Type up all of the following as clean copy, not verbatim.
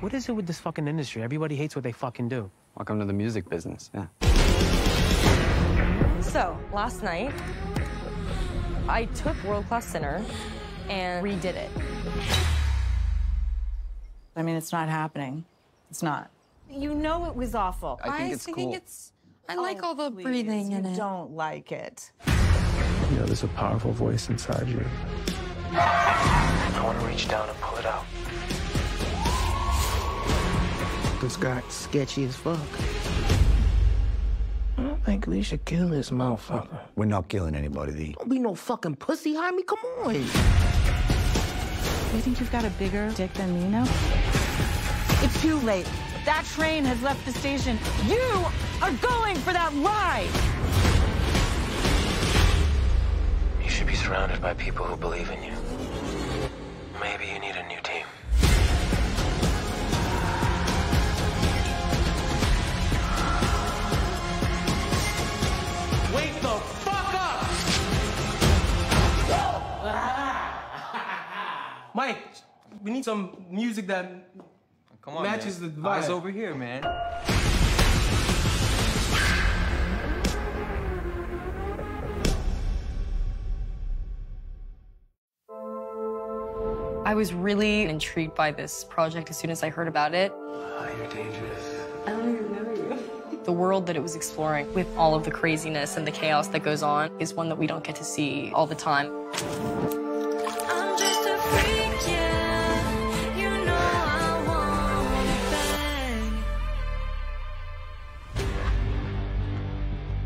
What is it with this fucking industry? Everybody hates what they fucking do. Welcome to the music business, yeah. So, last night, I took World Class Sinner and redid it. I mean, it's not happening. It's not. You know it was awful. I think it's cool. I like all the breathing in it. You don't like it. You know, there's a powerful voice inside you. I want to reach down and pull it out. This guy's sketchy as fuck. I don't think we should kill this motherfucker. We're not killing anybody, Don't be no fucking pussy, Jaime. Come on. You think you've got a bigger dick than me now? It's too late. That train has left the station. You are going for that ride! You should be surrounded by people who believe in you. Maybe you need a new team. Wake the fuck up! Mike, we need some music that matches the vibe. Eyes over here, man. I was really intrigued by this project as soon as I heard about it. Oh, you're dangerous. I don't even know you. The world that it was exploring with all of the craziness and the chaos that goes on is one that we don't get to see all the time. I'm just a freak, yeah. You know I want it back.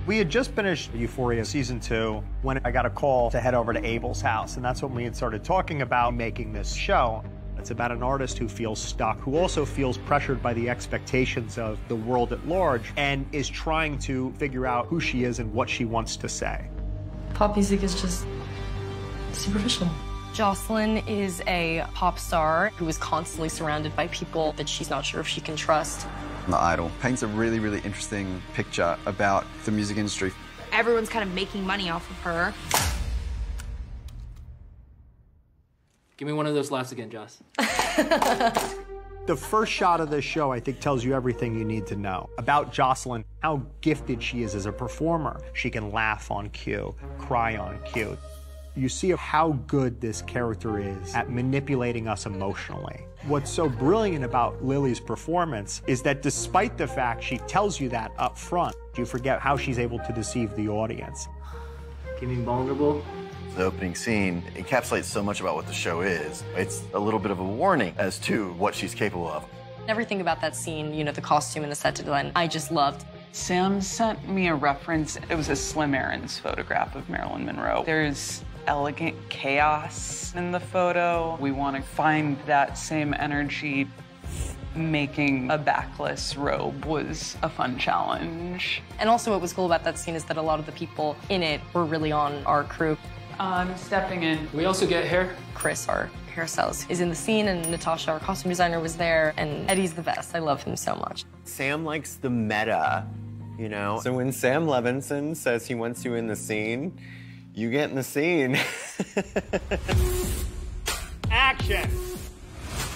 We had just finished Euphoria Season 2 when I got a call to head over to Abel's house, and that's when we had started talking about making this show. It's about an artist who feels stuck, who also feels pressured by the expectations of the world at large, and is trying to figure out who she is and what she wants to say. Pop music is just superficial. Jocelyn is a pop star who is constantly surrounded by people that she's not sure if she can trust. The Idol paints a really, really interesting picture about the music industry. Everyone's kind of making money off of her. Give me one of those laughs again, Joss. The first shot of this show, I think, tells you everything you need to know about Jocelyn, how gifted she is as a performer. She can laugh on cue, cry on cue. You see how good this character is at manipulating us emotionally. What's so brilliant about Lily's performance is that despite the fact she tells you that up front, you forget how she's able to deceive the audience. Give me vulnerable. The opening scene encapsulates so much about what the show is. It's a little bit of a warning as to what she's capable of. Everything about that scene, you know, the costume and the set design, I just loved. Sam sent me a reference. It was a Slim Aarons photograph of Marilyn Monroe. There's elegant chaos in the photo. We want to find that same energy. Making a backless robe was a fun challenge. And also what was cool about that scene is that a lot of the people in it were really on our crew. I'm stepping in. We also get hair. Chris, our hairstylist, is in the scene, and Natasha, our costume designer, was there, and Eddie's the best. I love him so much. Sam likes the meta, you know? So when Sam Levinson says he wants you in the scene, you get in the scene. Action!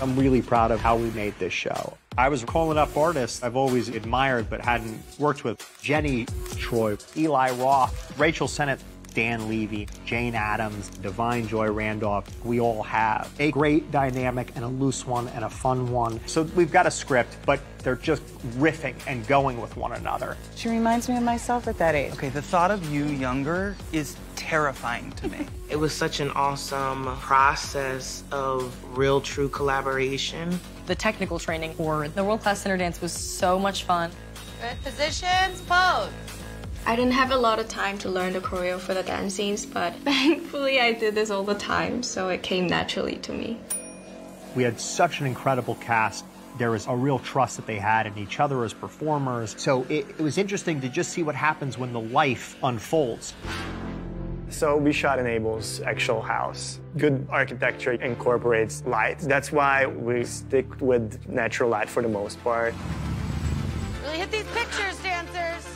I'm really proud of how we made this show. I was calling up artists I've always admired but hadn't worked with. Jenny Troy, Eli Roth, Rachel Sennett, Dan Levy, Jane Addams, Divine Joy Randolph. We all have a great dynamic and a loose one and a fun one. So we've got a script, but they're just riffing and going with one another. She reminds me of myself at that age. Okay, the thought of you younger is terrifying to me. It was such an awesome process of real, true collaboration. The technical training for the World Class Center dance was so much fun. Good positions, pose. I didn't have a lot of time to learn the choreo for the dance scenes, but thankfully I did this all the time, so it came naturally to me. We had such an incredible cast. There was a real trust that they had in each other as performers. So it was interesting to just see what happens when the life unfolds. So we shot in Abel's actual house. Good architecture incorporates light. That's why we stick with natural light for the most part. Really hit these pictures, dancers.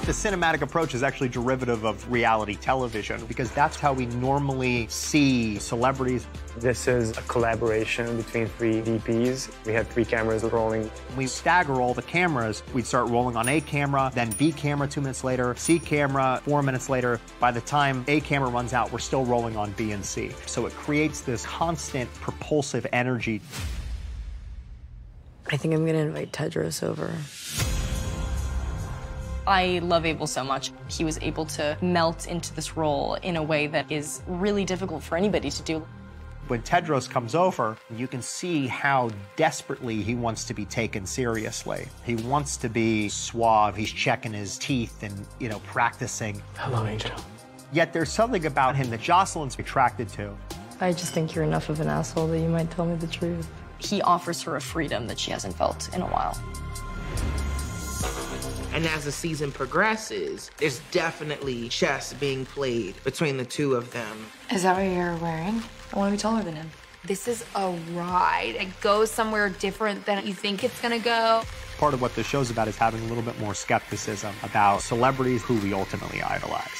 The The cinematic approach is actually derivative of reality television because that's how we normally see celebrities. This is a collaboration between 3 DPs. We had 3 cameras rolling. We stagger all the cameras. We'd start rolling on A camera, then B camera 2 minutes later, C camera 4 minutes later. By the time A camera runs out, we're still rolling on B and C. So it creates this constant propulsive energy. I think I'm gonna invite Tedros over. I love Abel so much. He was able to melt into this role in a way that is really difficult for anybody to do. When Tedros comes over, you can see how desperately he wants to be taken seriously. He wants to be suave. He's checking his teeth and, practicing. Hello, Angel. Yet there's something about him that Jocelyn's attracted to. I just think you're enough of an asshole that you might tell me the truth. He offers her a freedom that she hasn't felt in a while. And as the season progresses, there's definitely chess being played between the two of them. Is that what you're wearing? I want to be taller than him. This is a ride. It goes somewhere different than you think it's gonna go. Part of what the show's about is having a little bit more skepticism about celebrities who we ultimately idolize.